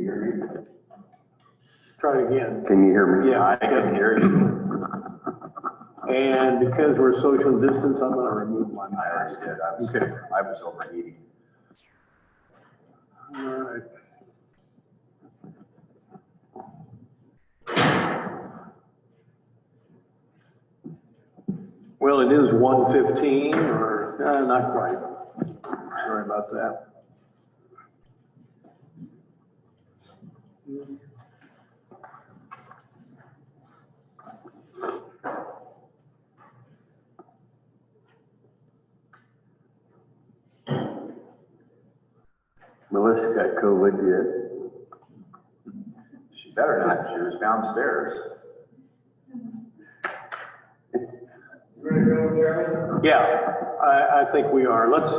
hear me? Try it again. Can you hear me? Yeah, I can hear you. And because we're social distance, I'm gonna remove my I mask. already did. Okay. I was overheating. All right. Well, it is 1:15, or, not quite. Sorry about that. Melissa got COVID yet? She better not. She was downstairs. Yeah, I think we are. Let's,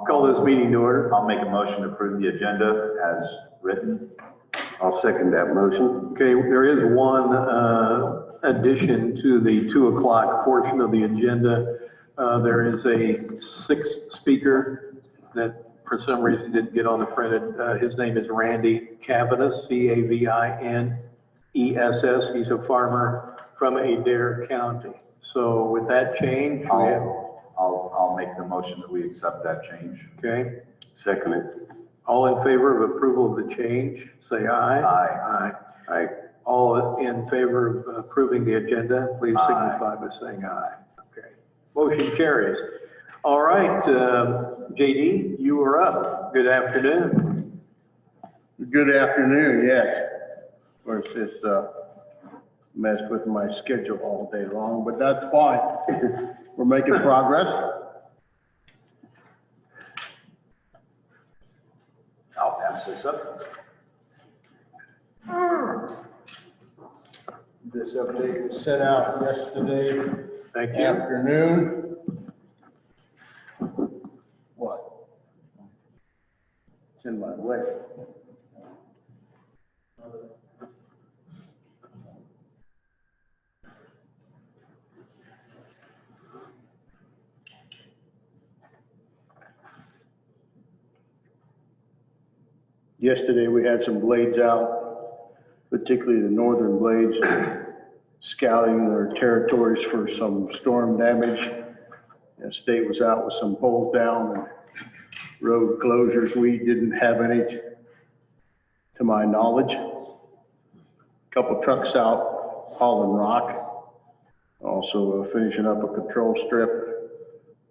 call this meeting to order. I'll make a motion to approve the agenda as written. I'll second that motion. Okay, there is one, addition to the 2 o'clock portion of the agenda. There is a sixth speaker that for some reason didn't get on the printed. His name is Randy Caviness, Caviness. He's a farmer from Adair County. So with that change, we have, I'll make the motion that we accept that change. okay. Second it. All in favor of approval of the change, say aye. Aye. Aye. Aye. All in favor of approving the agenda, please Aye. signify by saying aye. Okay. Motion carries. All right, JD, you are up. Good afternoon. Good afternoon, yes. Of course, this messed with my schedule all day long, but that's fine. We're making progress. I'll pass this up. This update was sent out yesterday Thank you. afternoon. What? It's in my way. Yesterday, we had some blades out, particularly the northern blades, scouting their territories for some storm damage. The state was out with some poles down and road closures. We didn't have any, to my knowledge. Couple trucks out hauling rock. Also finishing up a control strip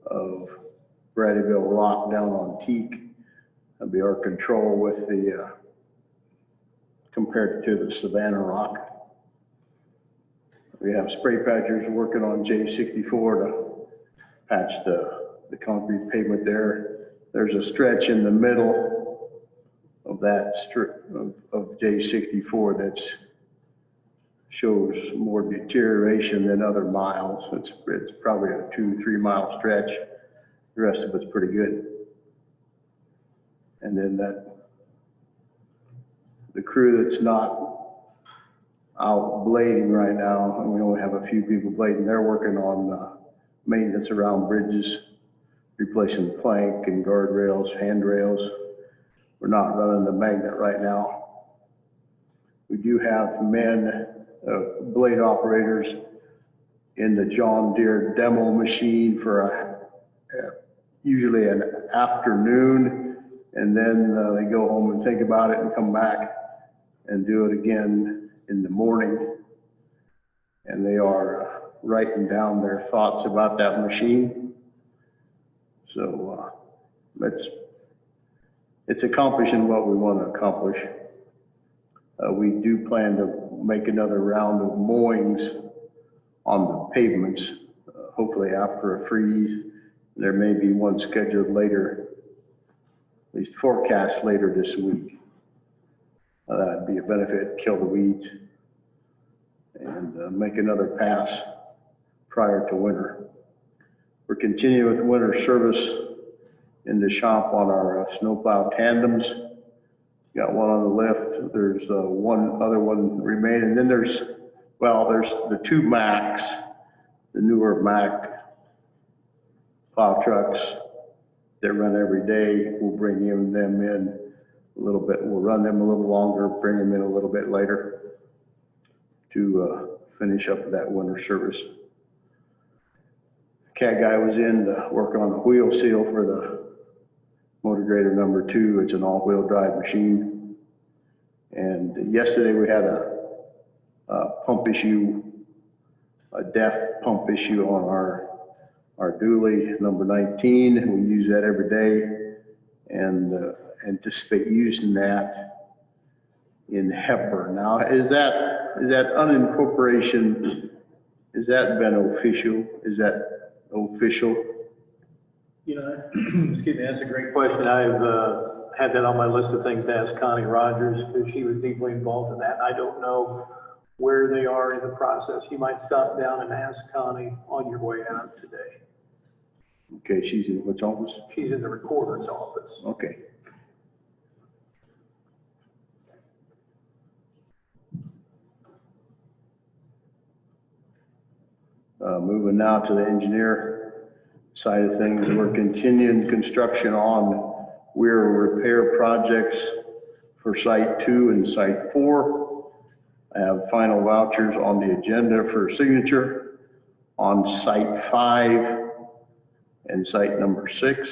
of Braddyville rock down on Teak. That'd be our control with the, compared to the Savannah rock. We have spray patchers working on J64 to patch the concrete pavement there. There's a stretch in the middle of that strip of J64 that's shows more deterioration than other miles. It's probably a 2-3 mile stretch. The rest of it's pretty good. And then the crew that's not out blading right now, and we only have a few people blading, they're working on maintenance around bridges, replacing plank and guardrails, handrails. We're not running the magnet right now. We do have men, blade operators in the John Deere demo machine for usually an afternoon. And then they go home and think about it and come back and do it again in the morning. And they are writing down their thoughts about that machine. So it's accomplishing what we want to accomplish. We do plan to make another round of mowings on the pavements, hopefully after a freeze. There may be one scheduled later, at least forecast later this week. That'd be a benefit, kill the weeds, and make another pass prior to winter. We're continuing with winter service in the shop on our snowplow tandems. Got one on the lift. There's one other one remaining. Then there's the 2 Macs, the newer Mac plow trucks that run every day. We'll bring them in a little bit, we'll run them a little longer, bring them in a little bit later to finish up that winter service. Cat guy was in to work on the wheel seal for the motor grader number 2. It's an all-wheel drive machine. And yesterday we had a pump issue, a DEF pump issue on our dually number 19, and we use that every day, and anticipate using that in Hepburn. Now, is that unincorporation, has that been official? Is that official? You know, excuse me, that's a great question. I've had that on my list of things to ask Connie Rogers, because she was deeply involved in that. I don't know where they are in the process. You might stop down and ask Connie on your way out today. Okay, she's in which office? She's in the recorder's office. Okay. Moving now to the engineer side of things, we're continuing construction on Weir repair projects for Site 2 and Site 4. I have final vouchers on the agenda for signature on Site 5 and Site number 6.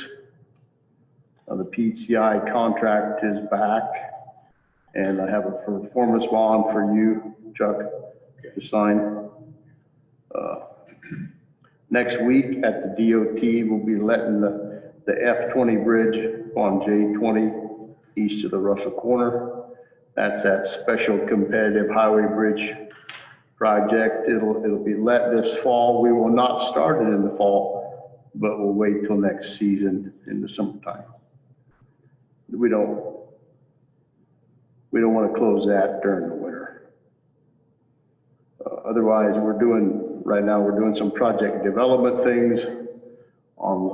The PCI contract is back, and I have a performance bond for you, Chuck, to sign. Next week at the DOT, we'll be letting the F-20 bridge on J-20 east of the Russell Corner. That's that special competitive highway bridge project. It'll be let this fall. We will not start it in the fall, but we'll wait till next season in the summertime. We don't want to close that during the winter. Otherwise, right now we're doing some project development things on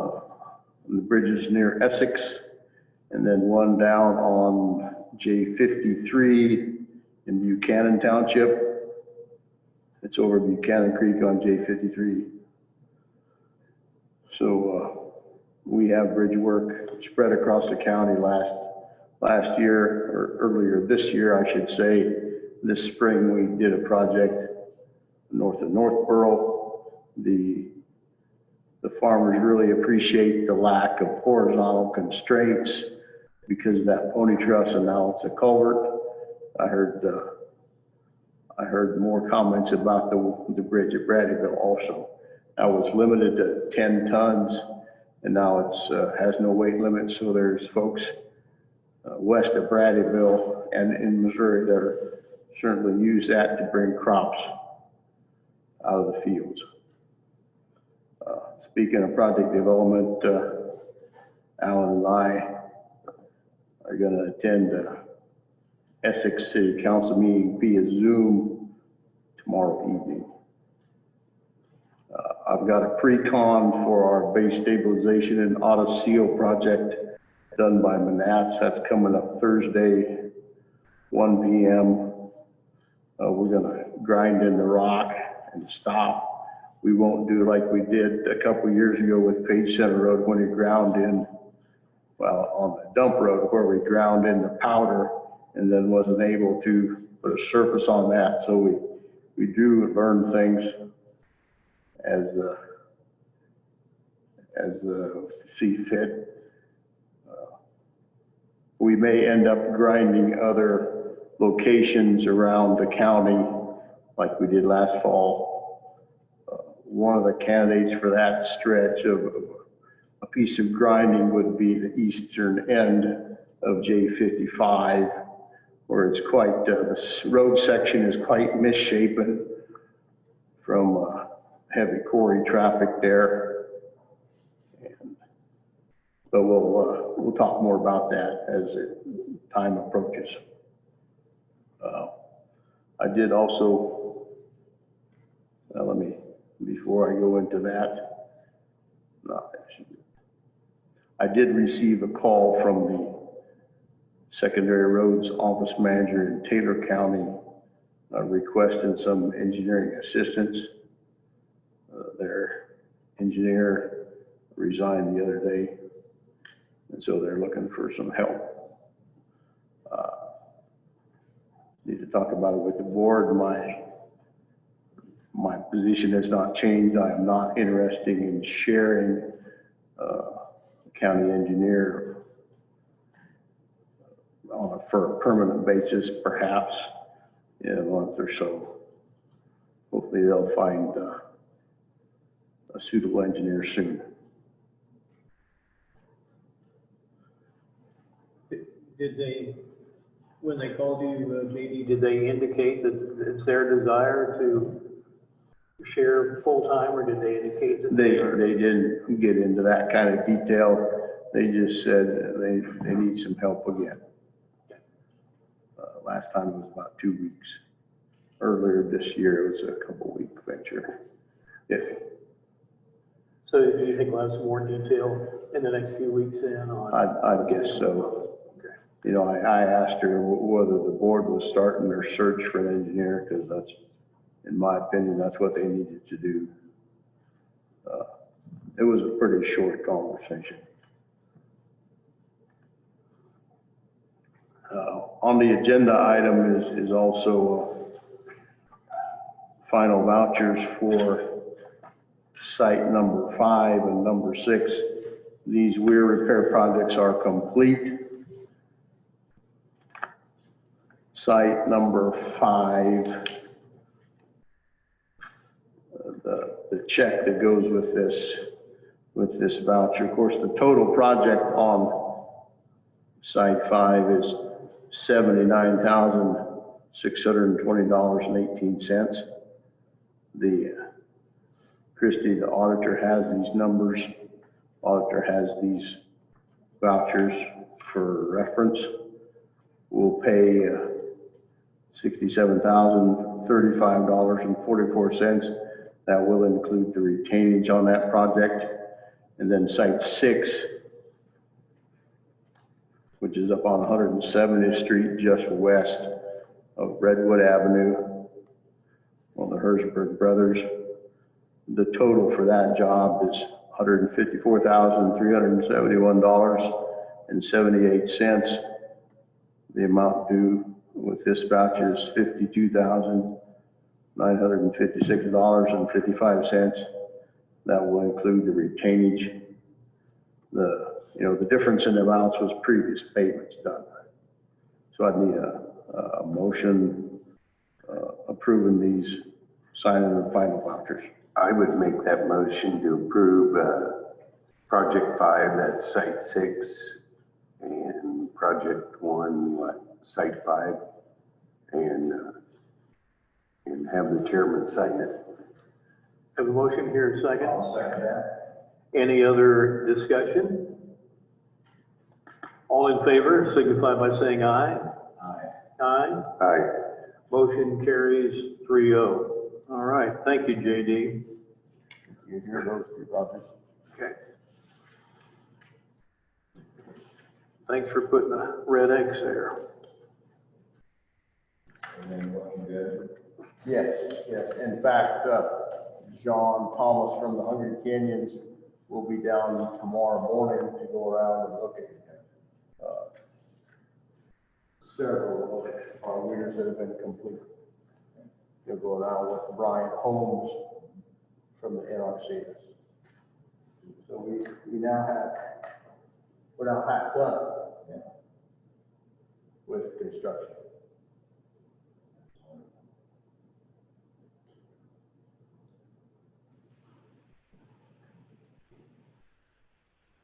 the bridges near Essex, and then one down on J53 in Buchanan Township. It's over Buchanan Creek on J53. So we have bridge work spread across the county last year, or earlier this year, I should say. This spring we did a project north of Northborough. The farmers really appreciate the lack of horizontal constraints because of that pony truss, and now it's a culvert. I heard more comments about the bridge at Bradyville also. That was limited to 10 tons, and now it's has no weight limit. So there's folks west of Bradyville and in Missouri that are certainly use that to bring crops out of the fields. Speaking of project development, Alan and I are going to attend Essex City Council meeting via Zoom tomorrow evening. I've got a pre-con for our base stabilization and auto seal project done by Manats. That's coming up Thursday, 1 p.m. We're going to grind in the rock and stop. We won't do like we did a couple of years ago with Page Center Road when we ground in, well, on the dump road where we ground in the powder and then wasn't able to put a surface on that. So we do learn things as see fit. We may end up grinding other locations around the county like we did last fall. One of the candidates for that stretch of a piece of grinding would be the eastern end of J55, where it's quite, this road section is quite misshapen from heavy quarry traffic there. But we'll talk more about that as time approaches. I did also, before I go into that, I did receive a call from the secondary roads office manager in Taylor County requesting some engineering assistance. Their engineer resigned the other day, and so they're looking for some help. talk about it with the board. My position has not changed. I am not interested in sharing, county engineer for a permanent basis, perhaps in a month or so. Hopefully they'll find a suitable engineer soon. Did they, when they called you, JD, did they indicate that it's their desire to share full-time, or did they indicate that They didn't get into that kind of detail. They just said they need some help again. Last time it was about 2 weeks. Earlier this year, it was a couple-week venture. Yes. So do you think we'll have some more detail in the next few weeks then on? I guess so. Okay. You know, I asked her whether the board was starting their search for an engineer, because that's, in my opinion, that's what they needed to do. It was a pretty short conversation. On the agenda item is also final vouchers for site number 5 and number 6. These weir repair projects are complete. Site number 5, the check that goes with this voucher. Of course, the total project on site 5 is $79,620.18. Christie, the auditor, has these numbers. Auditor has these vouchers for reference. We'll pay $67,035.44. That will include the retainage on that project. And then site 6, which is up on 170th Street, just west of Redwood Avenue, on the Herzberg Brothers. The total for that job is $154,371.78. The amount due with this voucher is $52,956.55. That will include the retainage. The difference in amounts was previous payments done. So I'd need a motion approving these, signing the final vouchers. I would make that motion to approve, project 5, that's site 6, and project 1, site 5, and have the chairman sign it. Have a motion here, second? I'll second that. Any other discussion? All in favor, signify by saying aye. Aye. Aye. Aye. Motion carries 3-0. All right, thank you, JD. You hear those two projects? Okay. Thanks for putting the red X there. Everything looking good? Yes. In fact, John Thomas from the Hungry Canyons will be down tomorrow morning to go around and look at several of our weirs that have been completed. He'll go around with Brian Holmes from the NRCS. So we're now half done with construction.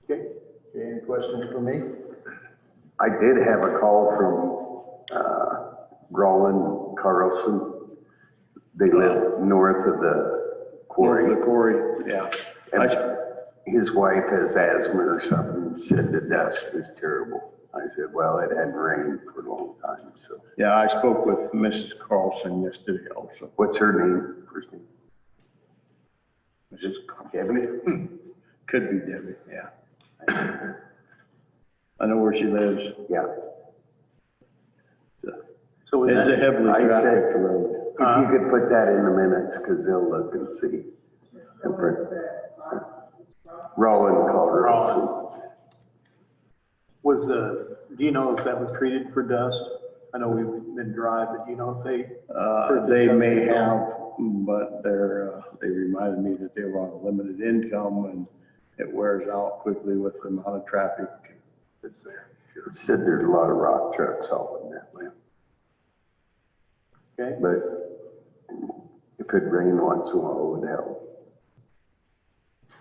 Okay. Any questions for me? I did have a call from Roland Carlson. They live north of the quarry. The quarry, yeah. And his wife has asthma or something, said the dust is terrible. I said, well, it hadn't rained for a long time, so. Yeah, I spoke with Mrs. Carlson yesterday also. What's her name, first name? Just Debbie? Could be Debbie, yeah. I know where she lives. Yeah. So with It's a that, heavily I said, trafficked road. if you could put that in the minutes, because they'll look and see. And put Roland Carlson. do you know if that was treated for dust? I know we've been dry, but you know, if they, They may have, but they reminded me that they were on a limited income and it wears out quickly with the amount of traffic that's there. Said there's a lot of rock trucks hauling that way. okay? But if it rained once in a while, it would help.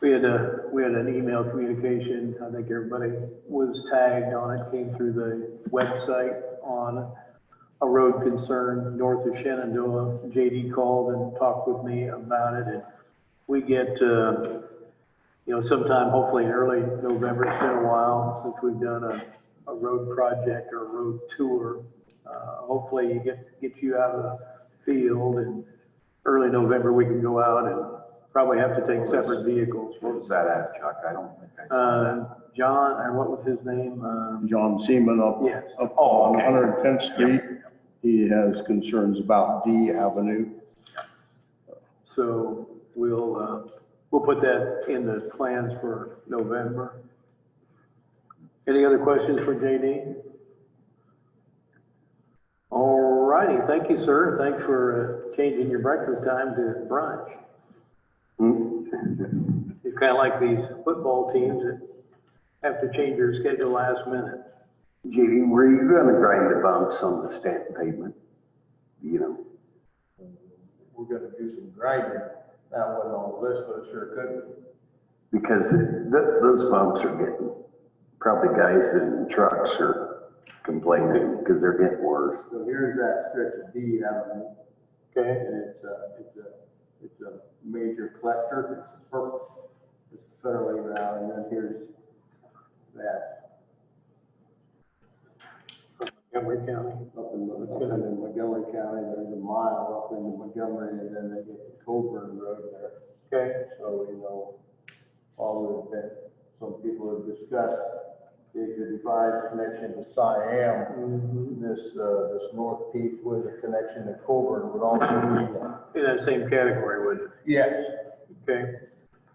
We had an email communication, I think everybody was tagged on it, came through the website on a road concern north of Shenandoah. JD called and talked with me about it, and we get, you know, sometime hopefully in early November. It's been a while since we've done a road project or a road tour. Hopefully you get you out of the field, and early November we can go out and probably have to take separate vehicles. What was that at, Chuck? I don't think I saw. John, or what was his name? John Seaman Yes. up Oh, on okay. 110th Street. He has concerns about D Avenue. So we'll put that in the plans for November. Any other questions for JD? All righty, thank you, sir. Thanks for changing your breakfast time to brunch. It's kind of like these football teams that have to change their schedule last minute. JD, were you gonna grind the bumps on the stamped pavement? You know, We're gonna do some grinding. That wasn't on the list, but it sure could be. because those bumps are getting, probably guys in trucks are complaining because they're getting worse. So here's that stretch of D Avenue, Okay, and it's a major collector. It's purple. It's a federal route, and then here's that Montgomery County. up in Montgomery County. There's a mile up into Montgomery, and then they get to Coburn Road there. Okay, So, you know, all of that, some people have discussed, they could provide connection to Siam. This north piece with a connection to Coburn would also be, in that same category, would it? yes. Okay,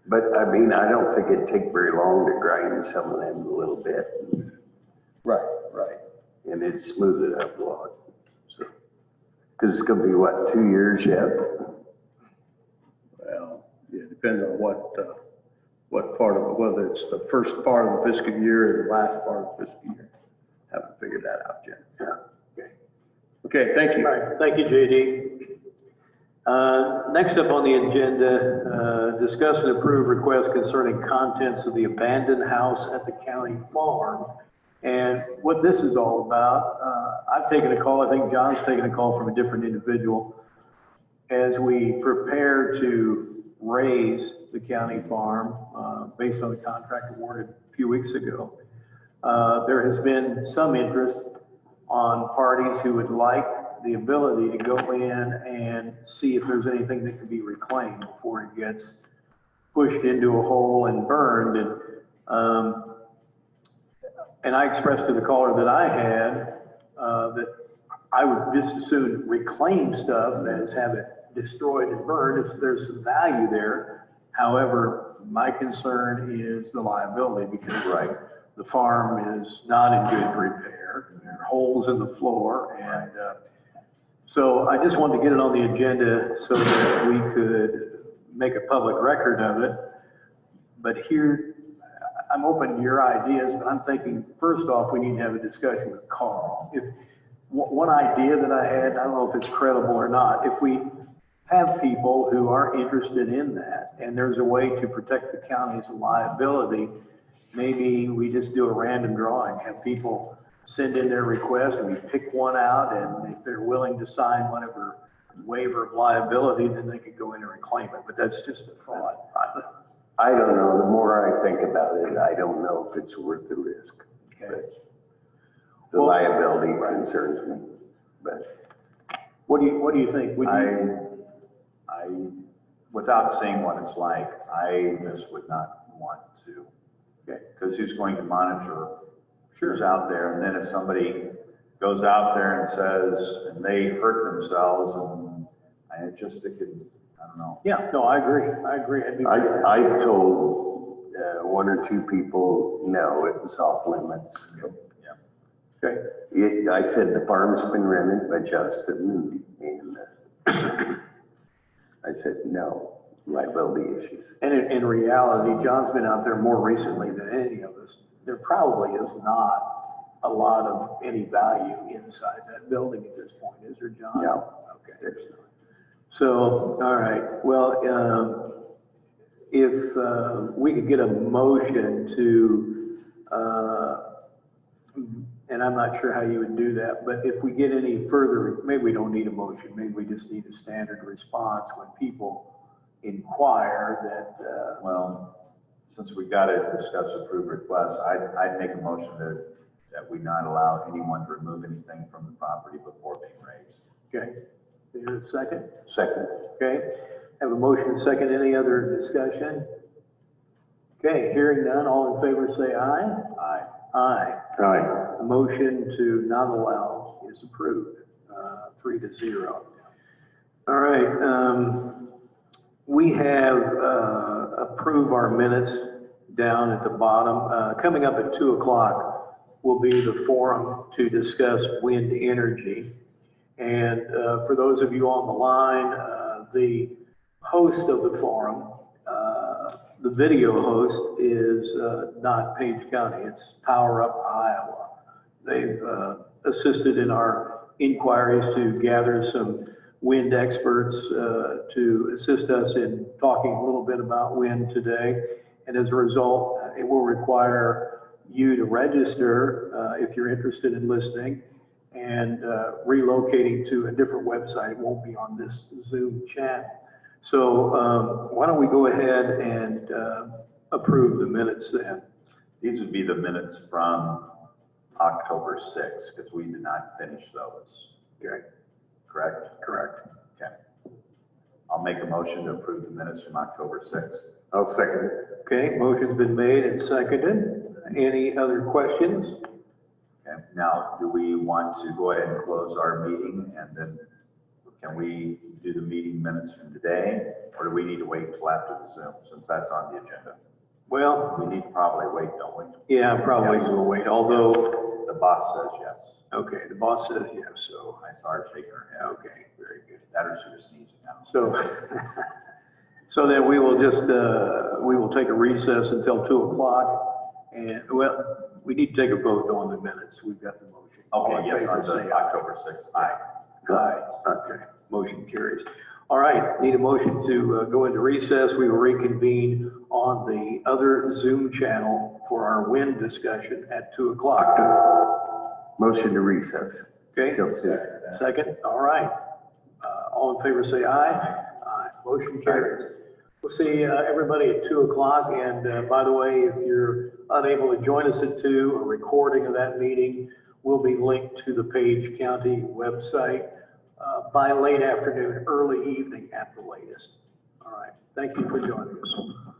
But I mean, I don't think it'd take very long to grind some of them a little bit Right. and it'd smooth it up a lot. So, cause it's gonna be what, 2 years yet? Well, yeah, it depends on what part of it, whether it's the first part of the fiscal year or the last part of the fiscal year. Haven't figured that out yet. Yeah. Okay, thank all you. right, thank you, JD. Next up on the agenda, discuss and approve request concerning contents of the abandoned house at the county farm. And what this is all about, I've taken a call, I think John's taken a call from a different individual. As we prepare to raise the county farm, based on the contract awarded a few weeks ago, there has been some interest on parties who would like the ability to go in and see if there's anything that can be reclaimed before it gets pushed into a hole and burned. And I expressed to the caller that I had, that I would just as soon reclaim stuff as have it destroyed and burned if there's some value there. However, my concern is the liability because the farm is not in good repair. There are holes in the floor, and so I just wanted to get it on the agenda so that we could make a public record of it. But here, I'm open to your ideas, but I'm thinking, first off, we need to have a discussion with Carl. If one idea that I had, I don't know if it's credible or not, if we have people who are interested in that, and there's a way to protect the county's liability, maybe we just do a random drawing, have people send in their request, and we pick one out, and if they're willing to sign whatever waiver of liability, then they could go in and reclaim it. But that's just a thought. I don't know, the more I think about it, I don't know if it's worth the risk. Okay. The liability concerns me, but What do you think? Would you? I, without seeing what it's like, I just would not want to. Okay. Because who's going to monitor who's out there? And then if somebody goes out there and says, and they hurt themselves, and it could, I don't know. Yeah, no, I agree. It'd be better. I've told one or two people, no, it was off limits. Yeah. Okay, I said the farm's been rented by Justin and I said, no, liability issues. and in reality, John's been out there more recently than any of us. There probably is not a lot of any value inside that building at this point, is there, John? No. Okay. There's no. So, all right, well, if we could get a motion to, and I'm not sure how you would do that, but if we get any further, maybe we don't need a motion, maybe we just need a standard response when people inquire that, Well, since we got to discuss approved requests, I'd make a motion that we not allow anyone to remove anything from the property before being raised. okay, is there a second? Second. Okay, have a motion and second, any other discussion? Okay, hearing none, all in favor say aye. Aye. Aye. Aye. The motion to not allow is approved, 3-0. All right, we have approved our minutes down at the bottom. Coming up at 2 o'clock will be the forum to discuss wind energy. And for those of you on the line, the host of the forum, the video host is not Page County, it's Power Up Iowa. They've assisted in our inquiries to gather some wind experts to assist us in talking a little bit about wind today. And as a result, it will require you to register if you're interested in listening and relocating to a different website. It won't be on this Zoom chat. So why don't we go ahead and approve the minutes then? These would be the minutes from October 6th, because we did not finish those. Okay. Correct? Correct. Okay. I'll make a motion to approve the minutes from October 6th. I'll second it. Okay, motion's been made and seconded. Any other questions? Okay. Now, do we want to go ahead and close our meeting, and then can we do the meeting minutes from today, or do we need to wait until after the Zoom, since that's on the agenda? Well, We need to probably wait, don't we? yeah, probably Yes. we'll wait, although, The boss says yes. okay, the boss says yes, so, I saw her shaking her head. okay, very good. That or she was sneezing now. So, so then we will just, we will take a recess until 2 o'clock. And, well, we need to take a vote on the minutes. We've got the motion. All in Okay, yes, favor, on say the aye. October 6th. Aye. Aye. Okay, motion carries. All right, need a motion to go into recess. We will reconvene on the other Zoom channel for our wind discussion at 2 o'clock. Motion to recess. Okay, Till 2. second, all right. All in favor, say aye. Aye, motion carries. We'll see everybody at 2 o'clock. And by the way, if you're unable to join us at 2, a recording of that meeting will be linked to the Page County website by late afternoon, early evening at the latest. All right, thank you for joining us.